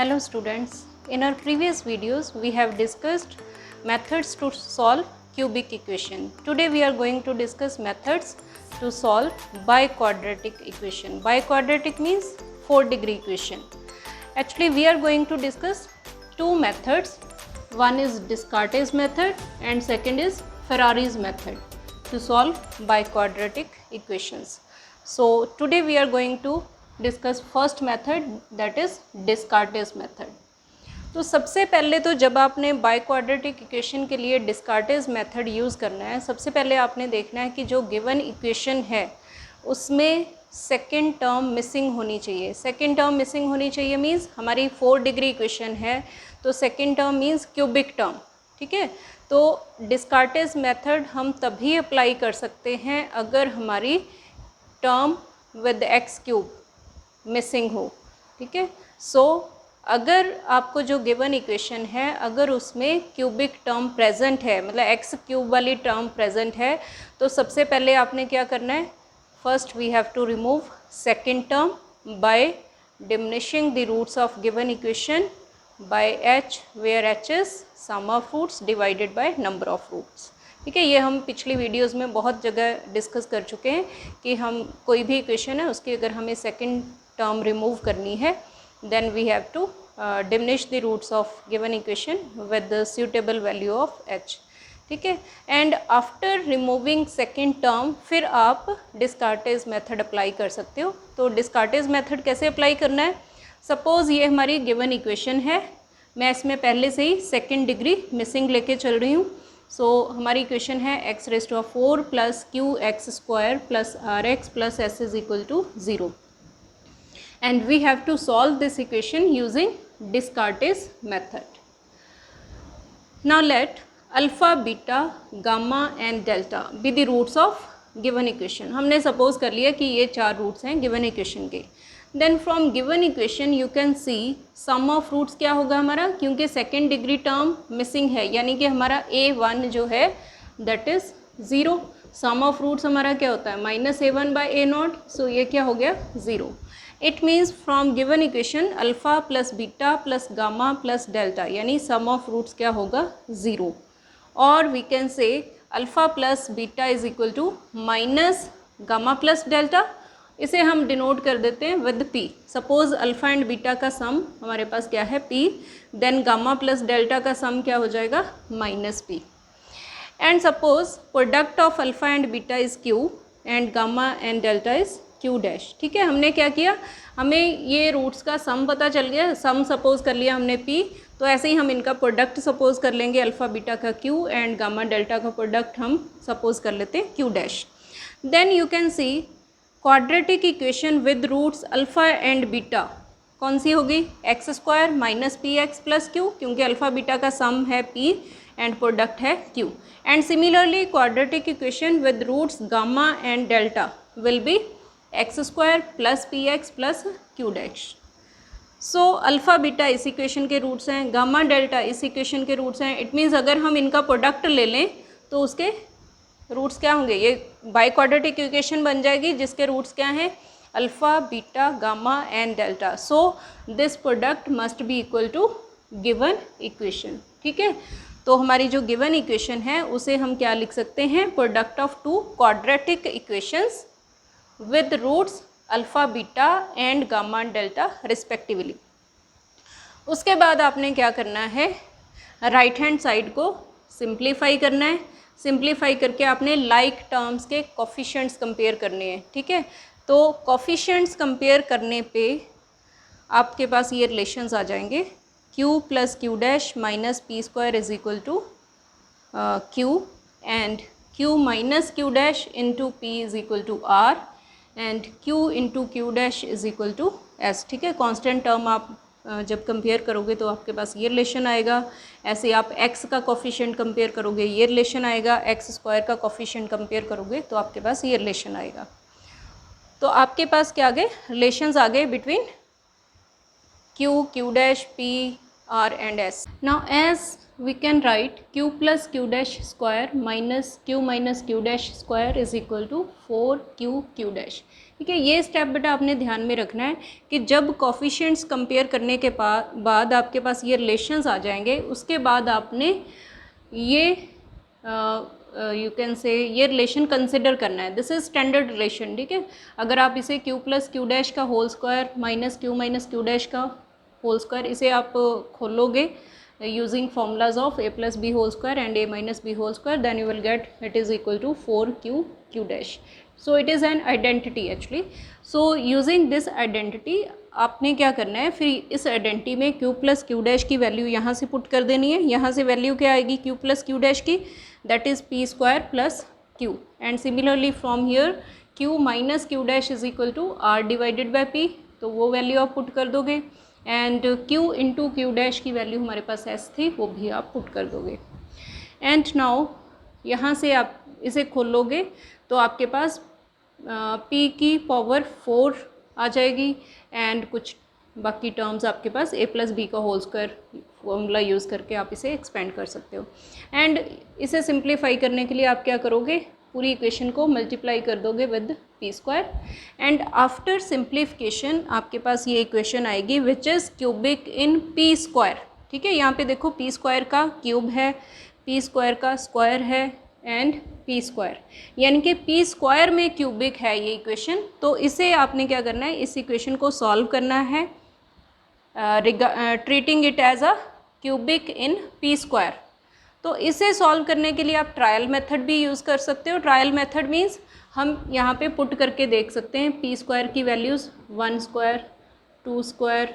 Hello students, in our previous videos we have discussed methods to solve cubic equation. Today we are going to discuss methods to solve biquadratic equation. Biquadratic means 4-degree equation. Actually we are going to discuss two methods. One is Descartes method and second is Ferrari's method to solve biquadratic equations. So today we are going to discuss first method that is Descartes method. तो सबसे पहले तो जब आपने biquadratic equation के लिए डिस्कार्टेस method use करना है, सबसे पहले आपने देखना है कि जो गिवन इक्वेशन है उसमें सेकंड टर्म मिसिंग होनी चाहिए। सेकंड टर्म मिसिंग होनी चाहिए मीन्स हमारी 4-डिग्री इक्वेशन है तो second term means cubic term, ठीक है। तो डिस्कार्टेस मेथड हम तभी अप्लाई कर सकते हैं अगर हमारी term with x cube missing हो, ठीक है। सो अगर आपको जो गिवन इक्वेशन है अगर उसमें क्यूबिक टर्म प्रेजेंट है, मतलब एक्स क्यूब वाली टर्म प्रेजेंट है, तो सबसे पहले आपने क्या करना है, first we have to remove second term by diminishing the roots of given equation by h, where h is sum of roots divided by number of roots, ठीक है। ये हम पिछली वीडियोस में बहुत जगह डिस्कस कर चुके हैं कि हम कोई भी इक्वेशन है उसकी अगर हमें सेकेंड टर्म रिमूव करनी है then we have to diminish the roots of given equation with the suitable value of h, ठीक है। And after removing second term फिर आप डिस्कार्टेस मेथड अप्लाई कर सकते हो। तो डिस्कार्टेस मेथड कैसे अप्लाई करना है, सपोज़ ये हमारी गिवन इक्वेशन है, मैं इसमें पहले से ही सेकेंड डिग्री मिसिंग लेके चल रही हूँ। सो हमारी इक्वेशन है x raise to 4 plus q x square plus r x plus s is equal to 0 and we have to solve this equation using Descartes method. Now let alpha, beta, gamma and delta be the roots of given equation. हमने suppose कर लिया कि ये 4 roots हैं given equation के। Then from given equation you can see sum of roots क्या होगा हमारा, क्योंकि second degree term missing है यानी कि हमारा a1 जो है that is 0, sum of roots हमारा क्या होता है -a1 by a0, so ये क्या हो गया 0। It means from given equation alpha plus beta plus gamma plus delta यानी सम ऑफ रूट्स क्या होगा 0, और we can say alpha plus beta is equal to minus gamma plus delta, इसे हम डिनोट कर देते हैं with p। Suppose alpha and beta का सम हमारे पास क्या है p, then gamma plus delta का सम क्या हो जाएगा -p। And suppose product of alpha and beta is q and gamma and delta is Q dash, ठीक है। हमने क्या किया, हमें ये रूट्स का सम पता चल गया, सम सपोज कर लिया हमने p, तो ऐसे ही हम इनका प्रोडक्ट सपोज कर लेंगे अल्फ़ा बीटा का q एंड गामा डेल्टा का प्रोडक्ट हम सपोज कर लेते हैं q dash. Then you can see quadratic equation with roots alpha and beta कौन सी होगी, x square minus p x plus q, क्योंकि अल्फ़ा बीटा का सम है p एंड प्रोडक्ट है q। And similarly quadratic equation with roots gamma and delta will be x square plus p x plus q dash. So alpha beta इस equation के roots हैं, gamma delta इस equation के roots हैं। It means अगर हम इनका product ले लें तो उसके रूट्स क्या होंगे, ये बाइक्वाड्रेटिक इक्वेशन बन जाएगी जिसके रूट्स क्या हैं alpha beta gamma and delta. So this product must be equal to given equation, ठीक है। तो हमारी जो गिवन इक्वेशन है उसे हम क्या लिख सकते हैं, product of two quadratic equations with roots alpha beta and gamma delta respectively. उसके बाद आपने क्या करना है, राइट हैंड साइड को सिंप्लीफाई करना है। सिंप्लीफाई करके आपने लाइक टर्म्स के कोफिशिएंट्स कंपेयर करने हैं, ठीक है। तो कोफिशिएंट्स कंपेयर करने पे आपके पास ये रिलेशंस आ जाएंगे, q plus q dash minus p square is equal to q and q minus Q dash into p is equal to r and q into Q dash is equal to s, ठीक है। Constant term आप जब compare करोगे तो आपके पास ये relation आएगा, ऐसे आप x का कोफिशिएंट कंपेयर करोगे ये रिलेशन आएगा, x स्क्वायर का कोफिशिएंट कंपेयर करोगे तो आपके पास ये रिलेशन आएगा। तो आपके पास क्या आ गए, रिलेशंस आ गए between q, q dash, p, r and s। Now as we can write q plus q dash square minus q dash square is equal to 4q dash। ठीक है, ये स्टेप बेटा आपने ध्यान में रखना है कि जब कोफिशिएंट्स कंपेयर करने के बाद आपके पास ये रिलेशंस आ जाएंगे, उसके बाद आपने ये यू कैन से ये रिलेशन कंसिडर करना है। This is standard relation. ठीक है, अगर आप इसे q प्लस क्यू डैश का whole square minus Q dash का होल स्क्वायर इसे आप खोलोगे using formulas of a plus b whole square and a minus b whole square, then you will get it is equal to 4q dash. So it is an identity actually. So using this identity आपने क्या करना है, फिर इस identity में q plus q dash की value यहाँ से पुट कर देनी है। यहाँ से वैल्यू क्या आएगी q प्लस क्यू डैश की, that is p square plus q, and similarly from here q minus Q dash is equal to r divided by p, तो वो वैल्यू आप पुट कर दोगे, and q into Q dash की value हमारे पास s थी, वो भी आप पुट कर दोगे। एंड नाउ यहाँ से आप इसे खोलोगे तो आपके पास p की पावर 4 आ जाएगी, एंड कुछ बाकी टर्म्स आपके पास a प्लस बी का होल स्क्वायर फॉर्मूला यूज़ करके आप इसे एक्सपेंड कर सकते हो। एंड इसे सिंप्लीफाई करने के लिए आप क्या करोगे, पूरी इक्वेशन को मल्टीप्लाई कर दोगे with p square, and after simplification आपके पास ये इक्वेशन आएगी which is cubic in p square. ठीक है, यहाँ पे देखो p स्क्वायर का क्यूब है, p स्क्वायर का स्क्वायर है, एंड p स्क्वायर, यानी कि p स्क्वायर में क्यूबिक है ये इक्वेशन। तो इसे आपने क्या करना है, इस इक्वेशन को सॉल्व करना है treating it as a cubic in p square. तो इसे सॉल्व करने के लिए आप ट्रायल मेथड भी यूज़ कर सकते हो। ट्रायल मेथड मीन्स हम यहाँ पे पुट करके देख सकते हैं p स्क्वायर की values 1 square, 2 square,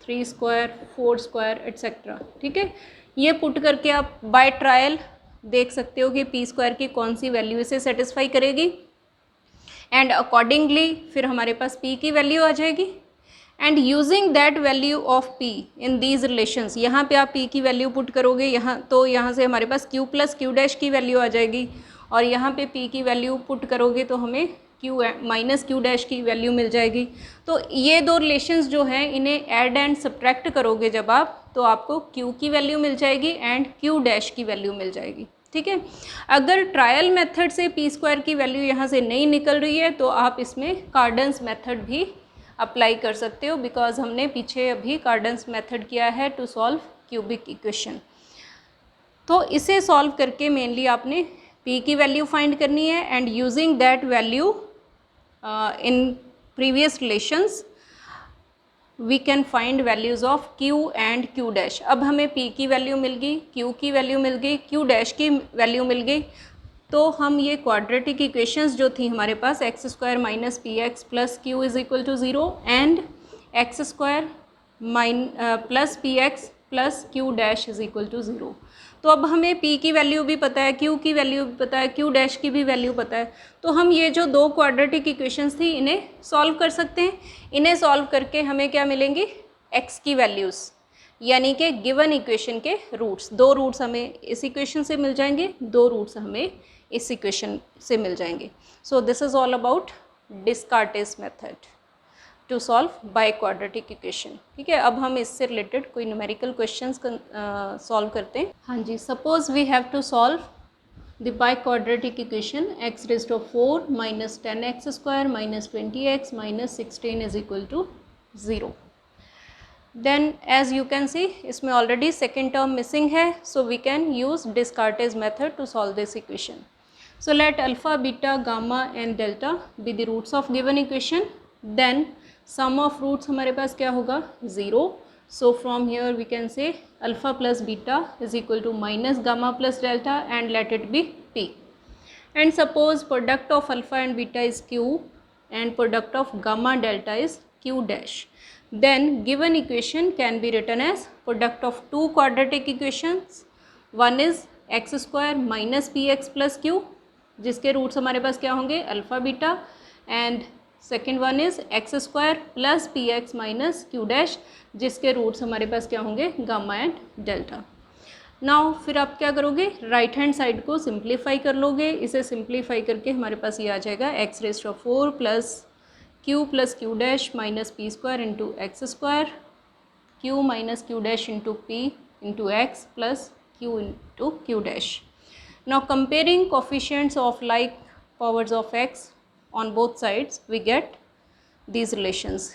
3 square, 4 square etcetera. ठीक है, ये पुट करके आप बाय ट्रायल देख सकते हो कि p स्क्वायर की कौन सी वैल्यू इसे सेटिस्फाई करेगी, एंड अकॉर्डिंगली फिर हमारे पास p की वैल्यू आ जाएगी, and using that value of p in these relations, यहाँ पे आप p की वैल्यू पुट करोगे यहाँ, तो यहाँ से हमारे पास q प्लस क्यू डैश की वैल्यू आ जाएगी, और यहाँ पे p की वैल्यू पुट करोगे तो हमें q माइनस क्यू डैश की वैल्यू मिल जाएगी। तो ये दो रिलेशंस जो हैं इन्हें ऐड एंड सब्ट्रैक्ट करोगे जब आप, तो आपको q की वैल्यू मिल जाएगी एंड q डैश की वैल्यू मिल जाएगी। ठीक है, अगर ट्रायल मेथड से p स्क्वायर की वैल्यू यहाँ से नहीं निकल रही है तो आप इसमें कार्डन्स मेथड भी अप्लाई कर सकते हो, बिकॉज हमने पीछे अभी कार्डन्स मेथड किया है टू सॉल्व क्यूबिक इक्वेशन। तो इसे सॉल्व करके मेनली आपने p की वैल्यू फाइंड करनी है, and using that value in previous relations we can find values of q and q dash. अब हमें p की वैल्यू मिल गई, q की वैल्यू मिल गई, q डैश की वैल्यू मिल गई, तो हम ये क्वाड्रेटिक इक्वेशंस जो थी हमारे पास x square minus p x plus q is equal to 0 and x square plus p x plus q dash is equal to 0। तो अब हमें p की वैल्यू भी पता है, q की वैल्यू भी पता है, q डैश की भी वैल्यू पता है, तो हम ये जो दो क्वाड्रेटिक इक्वेशंस थी इन्हें सॉल्व कर सकते हैं। इन्हें सॉल्व करके हमें क्या मिलेंगी, x की वैल्यूज़, यानी कि गिवन इक्वेशन के रूट्स। दो रूट्स हमें इस इक्वेशन से मिल जाएंगे, दो रूट्स हमें इस इक्वेशन से मिल जाएंगे। So this is all about Descartes method to solve biquadratic equation. ठीक है, अब हम इससे रिलेटेड कोई न्यूमेरिकल क्वेश्चंस सॉल्व करते हैं। हाँ जी, suppose we have to solve the biquadratic equation x raise to 4 minus 10x square minus 20x minus 16 is equal to 0। Then as you can see इसमें ऑलरेडी सेकेंड टर्म मिसिंग है, so we can use Descartes method to solve this equation. So let alpha, beta, gamma and delta be the roots of given equation. Then sum of roots हमारे पास क्या होगा, 0. So from here we can say alpha plus beta is equal to minus gamma plus delta and let it be p. And suppose product of alpha and beta is q and product of gamma delta is q dash. Then given equation can be written as product of two quadratic equations. One is x square minus px plus q, जिसके roots हमारे पास क्या होंगे, alpha beta, and second one is x square plus p x minus Q dash, जिसके roots हमारे पास क्या होंगे, गामा एंड डेल्टा। नाउ फिर आप क्या करोगे, राइट हैंड साइड को सिंप्लीफाई कर लोगे। इसे सिंप्लीफाई करके हमारे पास ये आ जाएगा x raise to 4 plus q dash minus p square into x square, q minus Q dash into p into x plus q into q dash. Now comparing coefficients of like powers of x on both sides we get these relations.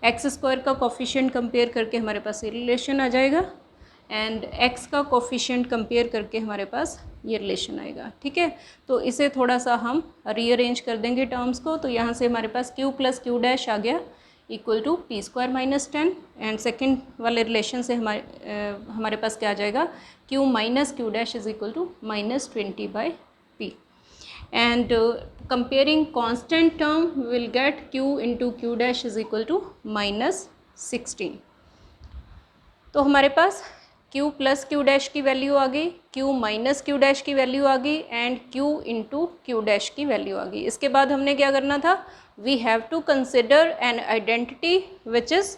x square का coefficient compare करके हमारे पास ये relation आ जाएगा and x का coefficient compare करके हमारे पास ये relation आएगा. ठीक है, तो इसे थोड़ा सा हम रीअरेंज कर देंगे टर्म्स को. तो यहाँ से हमारे पास q प्लस क्यू डैश आ गया equal to p square minus 10 and second वाले रिलेशन से हमारे पास क्या आ जाएगा q minus Q dash is equal to minus 20 by p. And comparing constant term we will get q into q dash is equal to minus 16. तो हमारे पास q प्लस q डैश की वैल्यू आ गई, q माइनस q डैश की value आ गई and q into q dash की वैल्यू आ गई. इसके बाद हमने क्या करना था, we have to consider an identity which is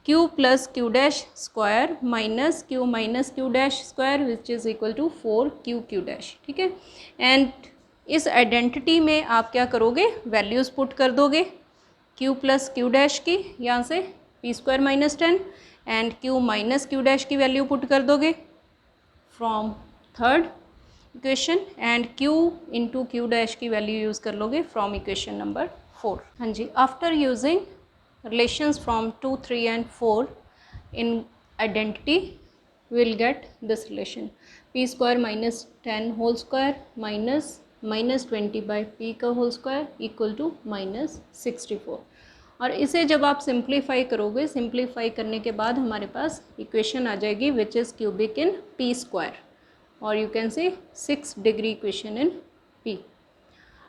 q plus q dash square minus q dash square which is equal to 4q dash. ठीक है, एंड इस आइडेंटिटी में आप क्या करोगे, वैल्यूज़ पुट कर दोगे q प्लस क्यू डैश की, यहाँ से P square minus 10 and q minus Q dash की वैल्यू पुट कर दोगे from third equation and q into Q dash की वैल्यू यूज़ कर लोगे फ्रॉम इक्वेशन नंबर 4. हाँ जी, after using relations from 2, 3 and 4 in identity will get this relation P square minus 10 whole square minus 20 by P का whole square equal to minus 64. और इसे जब आप सिंप्लीफाई करोगे, सिंप्लीफाई करने के बाद हमारे पास इक्वेशन आ जाएगी which is cubic in P square और you can say 6 degree equation in P.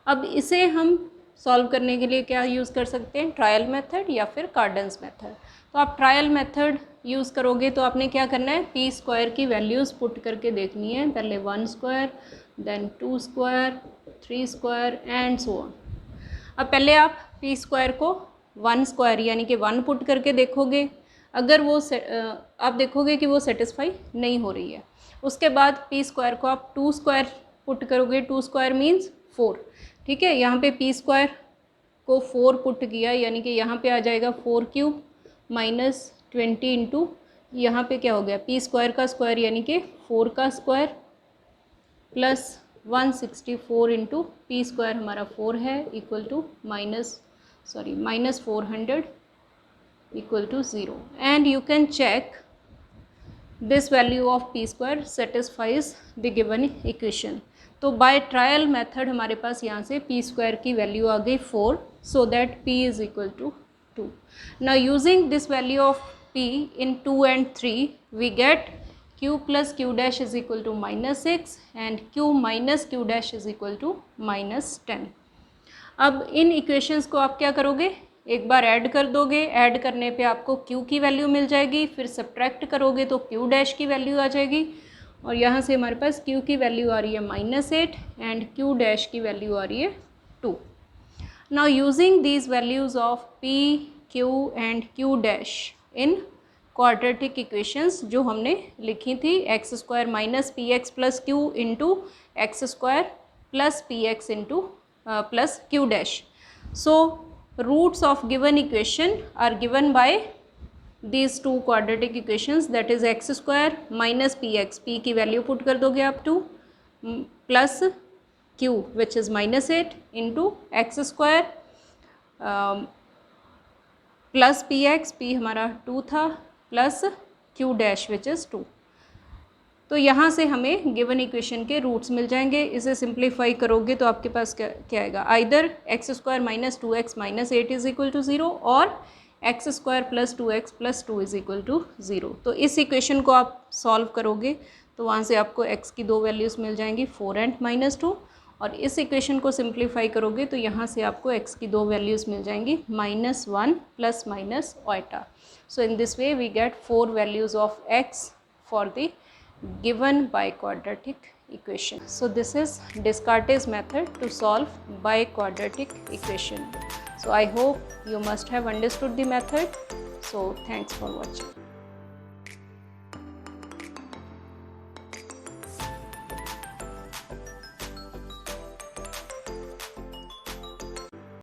अब इसे हम सॉल्व करने के लिए क्या यूज़ कर सकते हैं, ट्रायल मेथड या फिर कार्डन्स मेथड. तो आप ट्रायल मेथड यूज़ करोगे तो आपने क्या करना है, पी स्क्वायर की वैल्यूज़ पुट करके देखनी है. पहले 1 square then 2 square 3 square and so on. अब पहले आप पी स्क्वायर को 1 स्क्वायर यानी कि 1 पुट करके देखोगे, अगर वो आप देखोगे कि वो सेटिस्फाई नहीं हो रही है. उसके बाद पी स्क्वायर को आप 2 स्क्वायर पुट करोगे, 2 स्क्वायर मीन्स 4. ठीक है, यहाँ पे पी स्क्वायर को 4 पुट किया यानी कि यहाँ पे आ जाएगा 4 क्यूब माइनस 20 इंटू यहाँ पे क्या हो गया पी स्क्वायर का स्क्वायर यानी कि 4 का square plus 164 into p square हमारा 4 है equal to minus 400 equal to 0. And you can check this value of p square satisfies the given equation. तो बाय ट्रायल मेथड हमारे पास यहाँ से पी स्क्वायर की वैल्यू आ गई 4 so that p is equal to 2. Now using this value of p in 2 and 3 we get q plus q dash is equal to minus 6 and q minus q dash is equal to minus 10. अब इन equations को आप क्या करोगे, एक बार add कर दोगे, add करने पे आपको q की वैल्यू मिल जाएगी, फिर सब्ट्रैक्ट करोगे तो q डैश की वैल्यू आ जाएगी और यहाँ से हमारे पास q की वैल्यू आ रही है -8 एंड q डैश की वैल्यू आ रही है 2. Now using these values of p, q and q dash in quadratic equations जो हमने लिखी थी x square minus p x plus q into x square plus p x into plus q dash. So roots of given equation are given by these 2 quadratic equations that is x square minus p x, p की value put कर दोगे आप 2 plus q which is -8 into x square plus p x, p हमारा 2 था plus q dash which is 2. तो यहाँ से हमें गिवन इक्वेशन के रूट्स मिल जाएंगे. इसे सिंप्लीफाई करोगे तो आपके पास क्या आएगा, either x square minus 2x minus 8 is equal to 0 और x square plus 2x plus 2 is equal to 0. तो इस इक्वेशन को आप सॉल्व करोगे तो वहाँ से आपको x की 2 वैल्यूज़ मिल जाएंगी 4 एंड -2 और इस इक्वेशन को सिंप्लीफाई करोगे तो यहाँ से आपको x की 2 वैल्यूज़ मिल जाएंगी -1 प्लस माइनस ओटा. So in this way we get 4 values of x for the given biquadratic equation. So this is Descartes method to solve biquadratic equation. So I hope you must have understood the method. So thanks for watching.